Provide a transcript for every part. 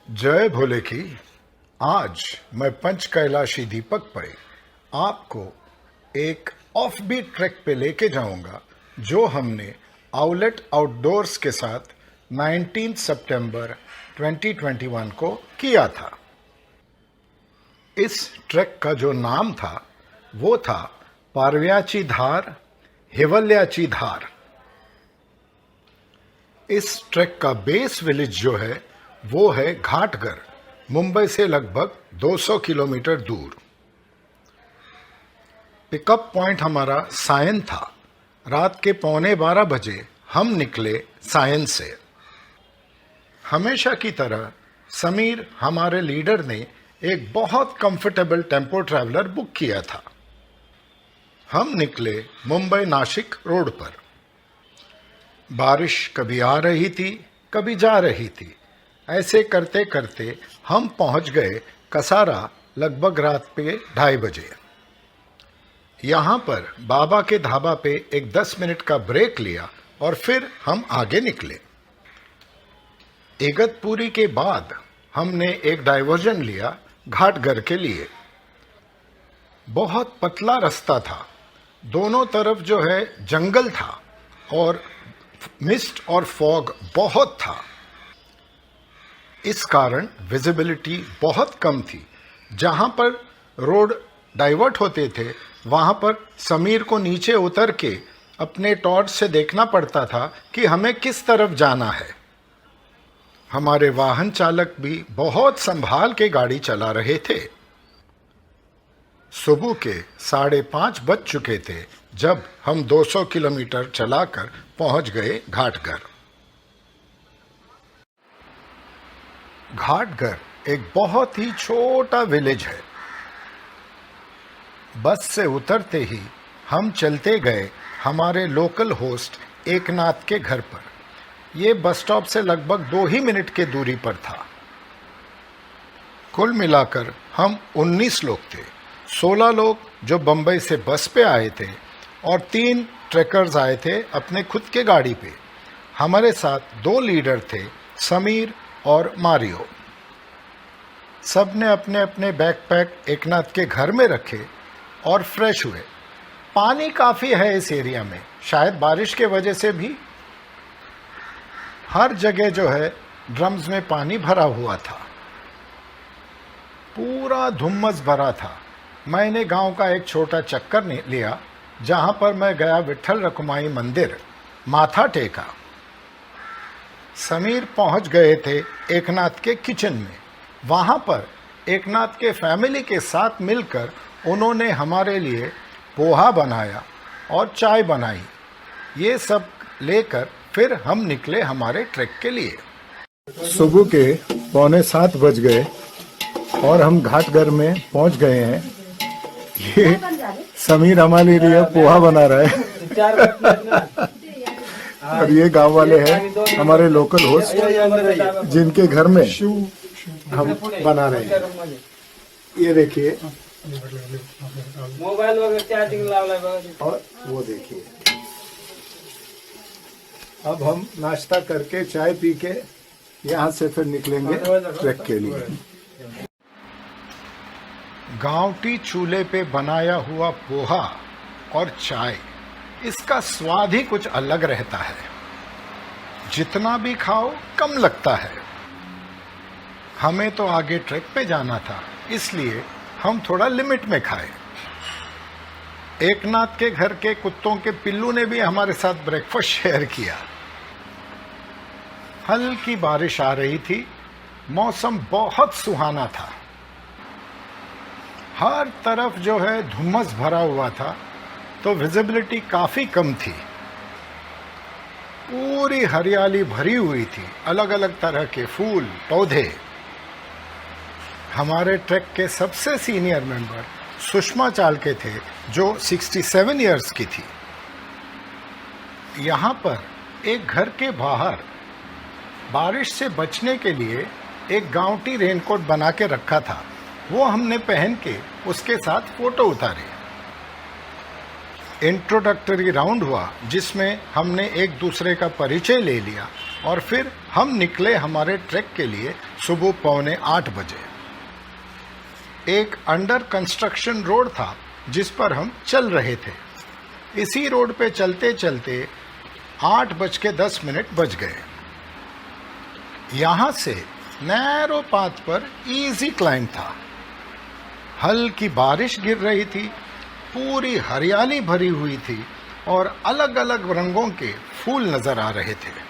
जय भोले की। आज मैं पंच कैलाशी दीपक पर आपको एक ऑफ बीट ट्रैक पे लेके जाऊंगा जो हमने आउलेट आउटडोर्स के साथ 19 सितंबर 2021 को किया था। इस ट्रैक का जो नाम था वो था पारव्याची धार हिवल्याची धार। इस ट्रैक का बेस विलेज जो है वो है घाटगर, मुंबई से लगभग 200 किलोमीटर दूर। पिकअप पॉइंट हमारा सायन था। रात के 11:15 बजे हम निकले सायन से। हमेशा की तरह समीर हमारे लीडर ने एक बहुत कंफर्टेबल टेम्पो ट्रैवलर बुक किया था। हम निकले मुंबई नासिक रोड पर। बारिश कभी आ रही थी कभी जा रही थी। ऐसे करते करते हम पहुंच गए कसारा लगभग रात के 2:30 बजे। यहाँ पर बाबा के ढाबा पे एक 10 मिनट का ब्रेक लिया और फिर हम आगे निकले। इगतपुरी के बाद हमने एक डाइवर्जन लिया घाटगर के लिए। बहुत पतला रास्ता था, दोनों तरफ जो है जंगल था और मिस्ट और फॉग बहुत था। इस कारण विजिबिलिटी बहुत कम थी। जहां पर रोड डाइवर्ट होते थे वहां पर समीर को नीचे उतर के अपने टॉर्च से देखना पड़ता था कि हमें किस तरफ जाना है। हमारे वाहन चालक भी बहुत संभाल के गाड़ी चला रहे थे। सुबह के 5:30 बज चुके थे जब हम 200 किलोमीटर चलाकर पहुंच गए घाटगर। घाटगर एक बहुत ही छोटा विलेज है। बस से उतरते ही हम चलते गए हमारे लोकल होस्ट एकनाथ के घर पर। ये बस स्टॉप से लगभग 2 ही मिनट के दूरी पर था। कुल मिलाकर हम 19 लोग थे। 16 लोग जो बंबई से बस पे आए थे और 3 ट्रैकर्स आए थे अपने खुद के गाड़ी पे। हमारे साथ 2 लीडर थे, समीर और मारियो। सब ने अपने अपने बैकपैक एकनाथ के घर में रखे और फ्रेश हुए। पानी काफ़ी है इस एरिया में, शायद बारिश के वजह से भी। हर जगह जो है ड्रम्स में पानी भरा हुआ था। पूरा धुम्मस भरा था। मैंने गांव का एक छोटा चक्कर लिया जहां पर मैं गया विट्ठल रखुमाई मंदिर, माथा टेका। समीर पहुंच गए थे एकनाथ के किचन में। वहां पर एकनाथ के फैमिली के साथ मिलकर उन्होंने हमारे लिए पोहा बनाया और चाय बनाई। ये सब लेकर फिर हम निकले हमारे ट्रैक के लिए। सुबह के 6:45 बज गए और हम घाटगर में पहुंच गए हैं। ये समीर हमारे लिए पोहा बना रहा है और ये गांव वाले हैं हमारे लोकल होस्ट जिनके घर में हम बना रहे हैं। ये देखिए मोबाइल वगैरह चार्जिंग और वो देखिए। अब हम नाश्ता करके चाय पी के यहाँ से फिर निकलेंगे ट्रैक के लिए। गांवटी चूल्हे पे बनाया हुआ पोहा और चाय, इसका स्वाद ही कुछ अलग रहता है। जितना भी खाओ कम लगता है। हमें तो आगे ट्रैक पे जाना था, इसलिए हम थोड़ा लिमिट में खाए। एकनाथ के घर के कुत्तों के पिल्लू ने भी हमारे साथ ब्रेकफास्ट शेयर किया। हल्की बारिश आ रही थी, मौसम बहुत सुहाना था। हर तरफ जो है धुम्मस भरा हुआ था तो विजिबिलिटी काफी कम थी। पूरी हरियाली भरी हुई थी, अलग अलग तरह के फूल पौधे। हमारे ट्रैक के सबसे सीनियर मेंबर सुषमा चालके थे जो 67 इयर्स की थी। यहाँ पर एक घर के बाहर बारिश से बचने के लिए एक गांवटी रेनकोट बना के रखा था। वो हमने पहन के उसके साथ फोटो उतारे। इंट्रोडक्टरी राउंड हुआ जिसमें हमने एक दूसरे का परिचय ले लिया और फिर हम निकले हमारे ट्रैक के लिए सुबह 7:45 बजे। एक अंडर कंस्ट्रक्शन रोड था जिस पर हम चल रहे थे। इसी रोड पे चलते चलते 8:10 बज गए। यहाँ से नैरो पाथ पर इजी क्लाइंब था। हल्की बारिश गिर रही थी, पूरी हरियाली भरी हुई थी और अलग अलग रंगों के फूल नजर आ रहे थे।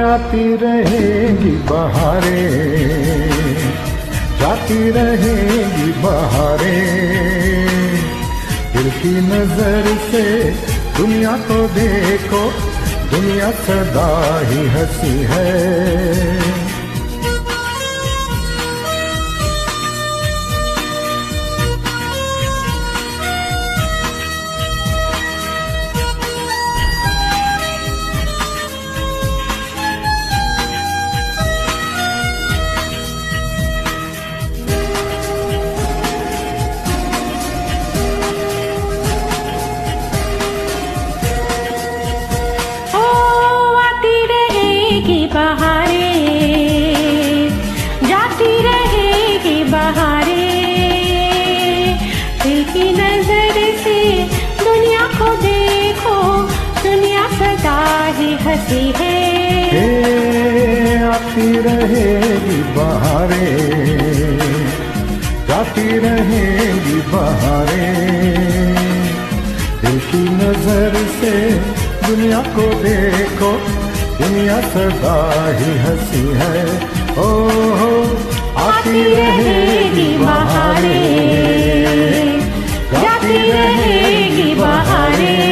आती रहेगी बहारें, जाती रहेगी बहारें। दिल की नजर से दुनिया को देखो, दुनिया सदा ही हंसी है। हंसी है आती रहेगी बहारें, जाती रहेगी बहारें। दिल की नजर से दुनिया को देखो, दुनिया सदा ही हंसी है। ओ हो आती रहेगी बहारें, जाती रहेगी बहारें।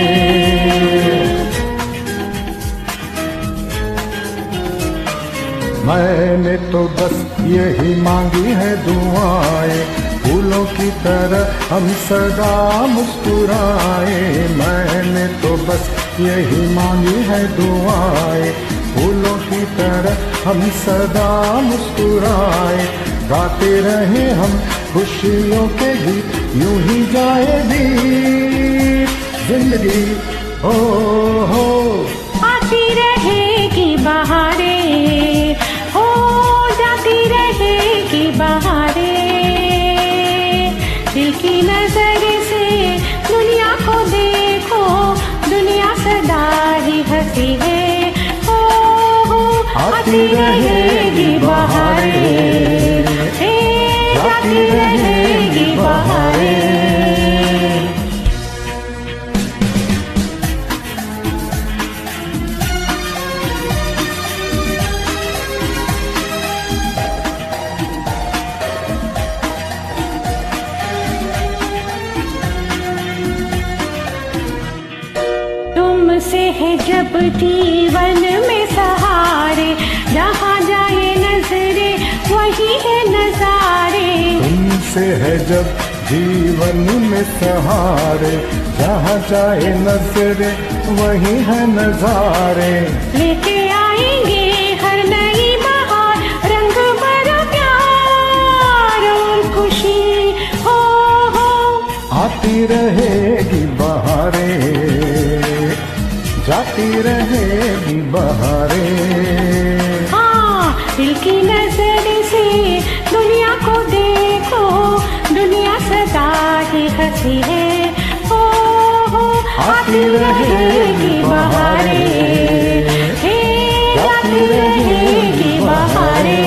मैंने तो बस यही मांगी है दुआएं, फूलों की तरह हम सदा मुस्कुराए। मैंने तो बस यही मांगी है दुआएं, फूलों की तरह हम सदा मुस्कुराए। गाते रहे हम खुशियों के गीत, यूं ही जाए बीत जिंदगी। हो आती रहेगी बहारें, हो जाती रहेगी बहारें। दिल की नजर से दुनिया को देखो, दुनिया सदा ही हंसी है। हो आती रहेगी बहारें, जाती रहेगी बहारें। तुमसे है जब जीवन में सहारे, जहाँ जाए नजरे वही है नजारे। तुमसे है जब जीवन में सहारे, जहाँ जाए नजरे वही है नजारे। लेके आएंगे हर नई बहार, रंग भरा प्यार और खुशी। हो आती रहेगी बहारें, जाती रहेगी बहारें। हाँ दिल की नजर से दुनिया को देखो, दुनिया सदा ही हंसी है। हो आती रहेगी बहारें, जाती रहेगी बहारें।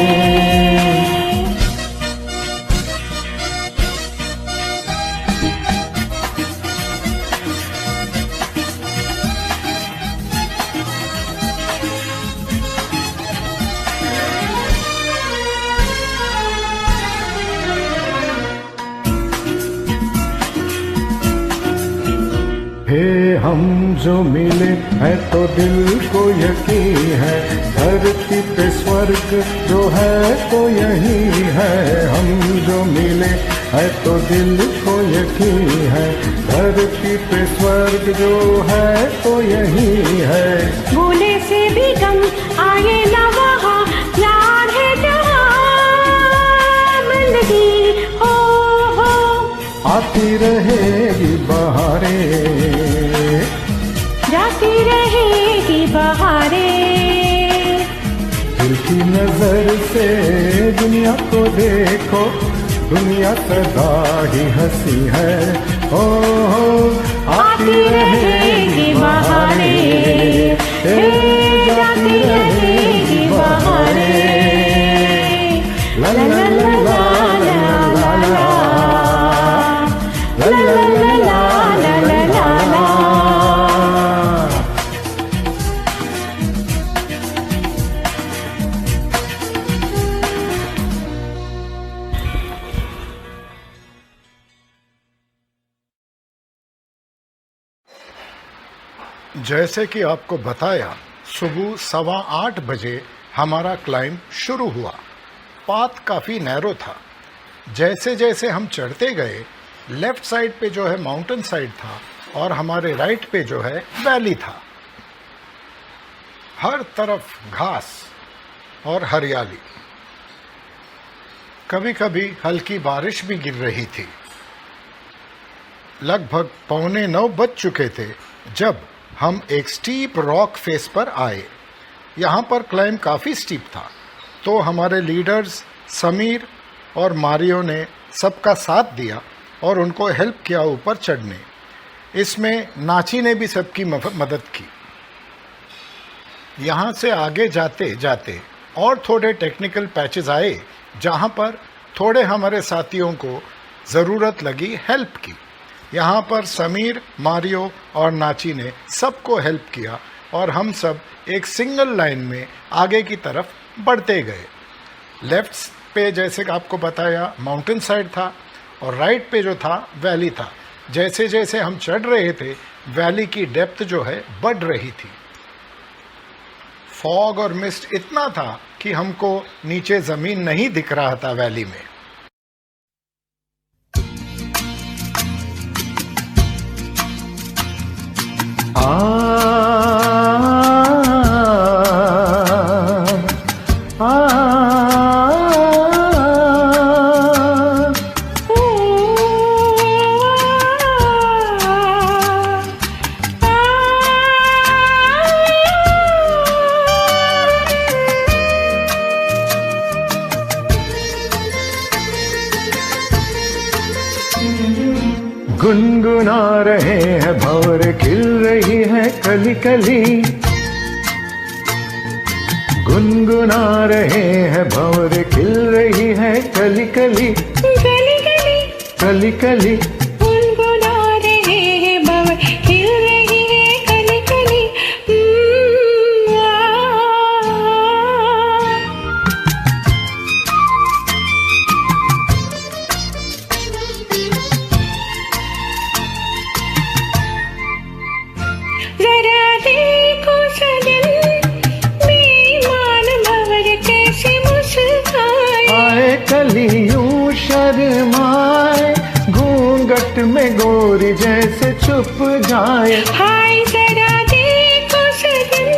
हम जो मिले हैं तो दिल को यकीन है, धरती पे स्वर्ग जो है तो यही है। हम जो मिले हैं तो दिल को यकीन है, धरती पे स्वर्ग जो है तो यही है। भूले से भी गम आए ना वहाँ, प्यार है जहाँ बंदगी। हो आती रहेगी बहारें, जाती रहेगी बहारें। दिल की नजर से दुनिया को देखो, दुनिया सदा ही हंसी है। ओ आती रहेगी बहारें, जाती रहेगी बहारें। ला ला ला ला ला ला ला, ला ला ला ला ला ला ला। जैसे कि आपको बताया, सुबह 8:15 बजे हमारा क्लाइंब शुरू हुआ। पाथ काफ़ी नैरो था। जैसे जैसे हम चढ़ते गए, लेफ्ट साइड पे जो है माउंटेन साइड था और हमारे राइट पे जो है वैली था। हर तरफ घास और हरियाली। कभी कभी हल्की बारिश भी गिर रही थी। लगभग 8:45 बज चुके थे जब हम एक स्टीप रॉक फेस पर आए। यहाँ पर क्लाइंब काफ़ी स्टीप था, तो हमारे लीडर्स समीर और मारियो ने सबका साथ दिया और उनको हेल्प किया ऊपर चढ़ने। इसमें नाची ने भी सबकी मदद की। यहाँ से आगे जाते जाते और थोड़े टेक्निकल पैचेस आए, जहाँ पर थोड़े हमारे साथियों को ज़रूरत लगी हेल्प की। यहाँ पर समीर, मारियो और नाची ने सबको हेल्प किया और हम सब एक सिंगल लाइन में आगे की तरफ बढ़ते गए। लेफ्ट पे जैसे कि आपको बताया माउंटेन साइड था और राइट पे जो था वैली था। जैसे जैसे हम चढ़ रहे थे, वैली की डेप्थ जो है बढ़ रही थी। फॉग और मिस्ट इतना था कि हमको नीचे ज़मीन नहीं दिख रहा था वैली में। गुनगुना रहे हैं भंवर, खिल रही है कली कली। गुनगुना रहे हैं भंवर, खिल रही है कली कली। गली गली कली कली गुनगुना रहे हैं भंवर, खिल रही है कली कली। जरा देखो सजन, बेईमान भंवर कैसे मुस्काए। आए कलियों शर्माए, घूंघट में गोरी जैसे छुप जाए। हाय जरा देखो सजन,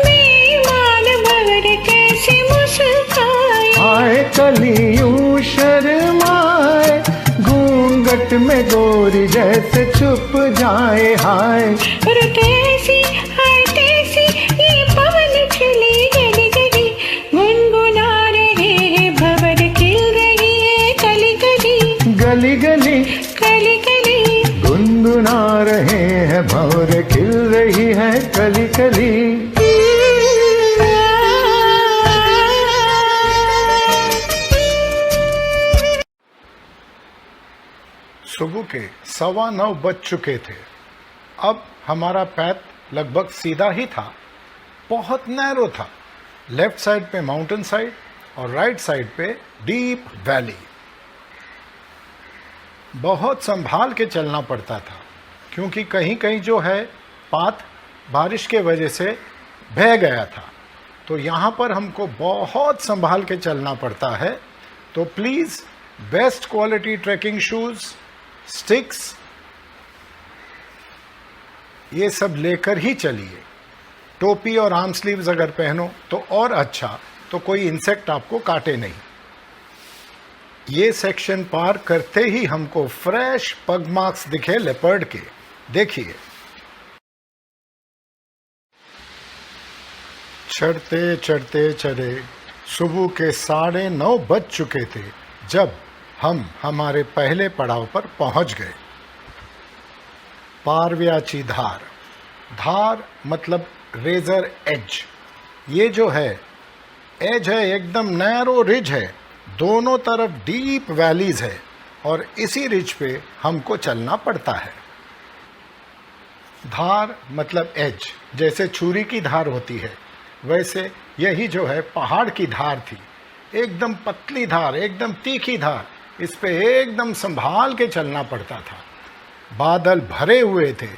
बेईमान भंवर कैसे मुस्काए। आए कलियों शर्माए, घूंघट में गोरी जैसे छुप जाए। हाय रुत ऐसी हट ऐसी, ये पवन खिली गली गली। गुनगुना रहे हैं भंवर, खिल रही है कली कली। गली गली कली कली गुनगुना रहे हैं भंवर, खिल रही है कली कली। सुबह के 9:15 बज चुके थे। अब हमारा पैथ लगभग सीधा ही था, बहुत नैरो था। लेफ्ट साइड पे माउंटेन साइड और राइट साइड पे डीप वैली। बहुत संभाल के चलना पड़ता था, क्योंकि कहीं कहीं जो है पाथ बारिश के वजह से बह गया था। तो यहाँ पर हमको बहुत संभाल के चलना पड़ता है। तो please best quality trekking shoes, sticks, ये सब लेकर ही चलिए। टोपी और आर्म स्लीव्स अगर पहनो तो और अच्छा, तो कोई इंसेक्ट आपको काटे नहीं। ये सेक्शन पार करते ही हमको फ्रेश पग मार्क्स दिखे लेपर्ड के। देखिए, चढ़ते चढ़ते चढ़े सुबह के 9:30 बज चुके थे जब हम हमारे पहले पड़ाव पर पहुंच गए। पारव्याची धार, धार मतलब रेजर एज। ये जो है एज है, एकदम नैरो रिज है, दोनों तरफ डीप वैलीज है और इसी रिज पे हमको चलना पड़ता है। धार मतलब एज, जैसे छुरी की धार होती है वैसे यही जो है पहाड़ की धार थी। एकदम पतली धार, एकदम तीखी धार, इस पे एकदम संभाल के चलना पड़ता था। बादल भरे हुए थे,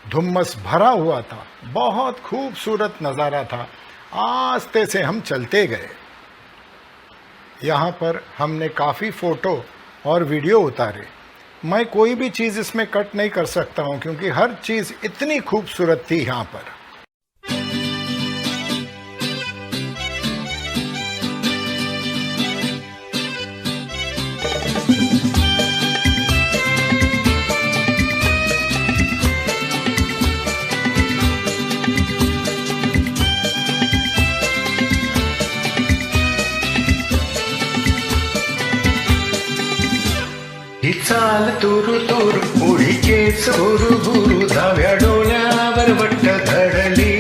धुम्मस भरा हुआ था, बहुत खूबसूरत नज़ारा था। आस्ते से हम चलते गए। यहाँ पर हमने काफ़ी फ़ोटो और वीडियो उतारे। मैं कोई भी चीज़ इसमें कट नहीं कर सकता हूँ क्योंकि हर चीज़ इतनी खूबसूरत थी यहाँ पर। ही चाल तुरु तुरु, उडी केस भुरु भुरु, धाव्या डोळ्यावर वट्ट धडली,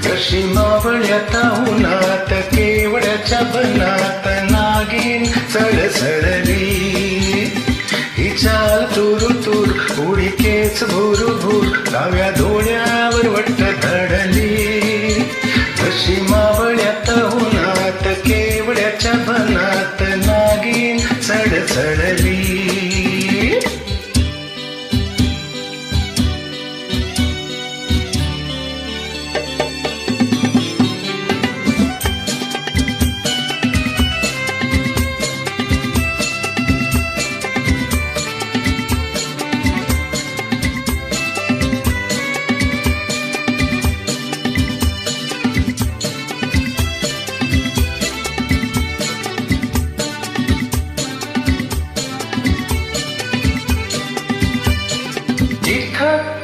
जशी मावळ्याता उन्हात केवड्याच्या बनात नागिन सळसळली। ही चाल तुरु तुरु, उडी केस भुरु भुरु, धाव्या डोळ्यावर वट्ट धडली, जशी मावळ्यात उन्हात केवड्याच्या बनात नागिन सळसळली।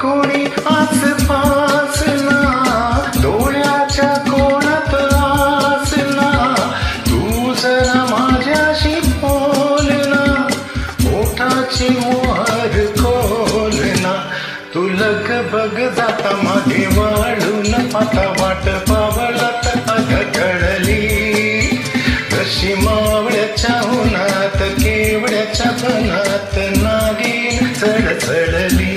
कोणी आसपास ना, डोळ्याच्या कोणात आस ना, तू जरा माझ्याशी बोल ना, ओठाची मोहर खोल ना, तू लग बग जाता मागे वाढून पाता वाट पावलात अधकळली, कशी मावळ्याच्या उन्हात केवड्याच्या बनात नागिन सळसळली।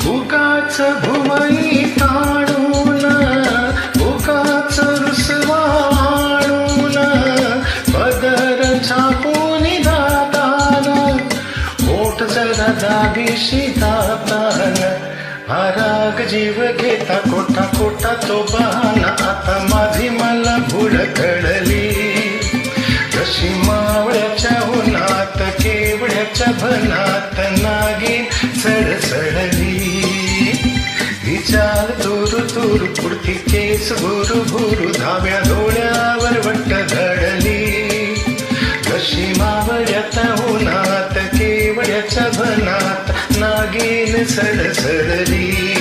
उगाच भुवई ताणून, उगाच रुसवाणून, पदर छापून दातान, ओठ जरा दाबीशी दातान, हा राग जीव घेता कोटा कोटा तो बहाना, आता माझी मला भूल कळली, कशी मावळ्याच्या उन्हात केवड्याच्या बनात नागिन सळसळली। ही चाल तुरु तुरु, पुढती केस भुरु भुरु, धाव्या डोळ्यावर वट्ट धडली, कशी मावळ्यात उन्हात केवड्याच्या बनात नागिन सळसळली।